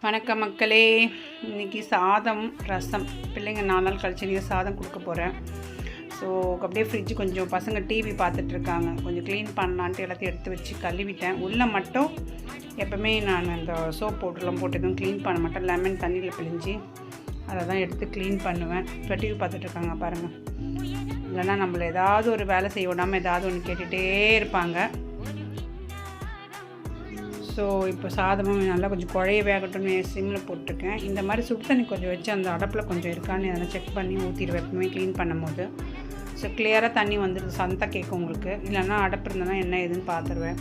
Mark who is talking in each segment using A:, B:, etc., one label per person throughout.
A: வணக்கம் மக்களே. இன்றைக்கி சாதம் ரசம். பிள்ளைங்க 4 நாள் கழிச்சு இன்றைக்கி சாதம் கொடுக்க போகிறேன். ஸோ அப்படியே ஃப்ரிட்ஜ் கொஞ்சம் பசங்க டிவி பார்த்துட்ருக்காங்க, கொஞ்சம் க்ளீன் பண்ணலான்ட்டு எல்லாத்தையும் எடுத்து வச்சு கழுவிட்டேன். உள்ளே மட்டும் எப்போவுமே நான் அந்த சோப் பவுடர்லாம் போட்டு எதுவும் க்ளீன் பண்ண மாட்டேன். லெமன் தண்ணியில் பிழிஞ்சு அதை தான் எடுத்து க்ளீன் பண்ணுவேன். இப்போ டிவி பார்த்துட்ருக்காங்க பாருங்கள். இல்லைன்னா நம்மளை ஏதாவது ஒரு வேலை செய்ய விடாமல் ஏதாவது ஒன்று கேட்டுகிட்டே இருப்பாங்க. ஸோ இப்போ சாதமும் நல்லா கொஞ்சம் குழைய வேகட்டும்னு சிம்மில் போட்டிருக்கேன். இந்த மாதிரி சுடு தண்ணி கொஞ்சம் வச்சு அந்த அடப்பில் கொஞ்சம் இருக்கான்னு எதனா செக் பண்ணி ஊற்றிடுவேன் எப்பவுமே க்ளீன் பண்ணும் போது. ஸோ கிளியராக தண்ணி வந்துடுது, சந்தை கேட்கும் உங்களுக்கு. இல்லைன்னா அடப்பு இருந்ததுன்னா என்ன ஏதுன்னு பார்த்துருவேன்.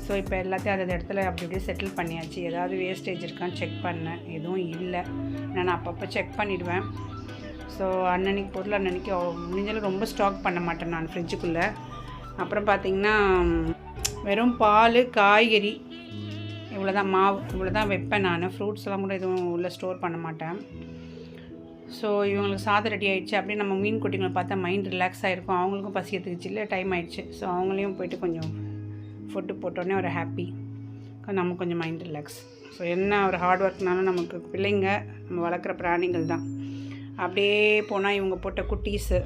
A: ஸோ இப்போ எல்லாத்தையும் அந்த இடத்துல அப்படி அப்படியே செட்டில் பண்ணியாச்சு. ஏதாவது வேஸ்டேஜ் இருக்கான்னு செக் பண்ணேன், எதுவும் இல்லை. நான் அப்பப்போ செக் பண்ணிவிடுவேன். ஸோ அன்னன்னைக்கு பொருள் அன்னன்னைக்கு முடிஞ்சாலும் ரொம்ப ஸ்டாக் பண்ண மாட்டேன் நான் ஃப்ரிட்ஜுக்குள்ளே. அப்புறம் பார்த்திங்கன்னா வெறும் பால், காய்கறி, இவ்வளோ தான், மாவு இவ்வளோ தான் வைப்பேன் நான். ஃப்ரூட்ஸ்லாம் கூட எதுவும் உள்ளே ஸ்டோர் பண்ண மாட்டேன். ஸோ இவங்களுக்கு சாதம் ரெடி ஆகிடுச்சு. அப்படியே நம்ம மீன் குட்டிங்களை பார்த்தா மைண்ட் ரிலாக்ஸ் ஆகிருக்கும். அவங்களுக்கும் பசி எடுத்துக்கிச்சு, இல்லை டைம் ஆகிடுச்சு. ஸோ அவங்களையும் போய்ட்டு கொஞ்சம் ஃபுட்டு போட்டோன்னே ஒரு ஹாப்பி, நமக்கு கொஞ்சம் மைண்ட் ரிலாக்ஸ். ஸோ என்ன ஒரு ஹார்ட் ஒர்க்னாலும் நமக்கு பிள்ளைங்க நம்ம வளர்க்குற பிராணிகள் தான். அப்படியே போனால் இவங்க போட்ட குட்டீஸு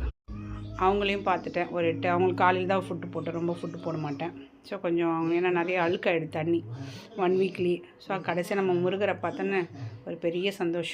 A: அவங்களையும் பார்த்துட்டேன். ஒரு 8 அவங்களுக்கு காலையில் தான் ஃபுட்டு போட்டேன், ரொம்ப ஃபுட்டு போட மாட்டேன். ஸோ கொஞ்சம் அவங்க ஏன்னா நிறைய அழுக்காயிடுது தண்ணி 1 வீக்லி. ஸோ கடைசியாக நம்ம முருகரை பார்த்தோன்னே ஒரு பெரிய சந்தோஷம்.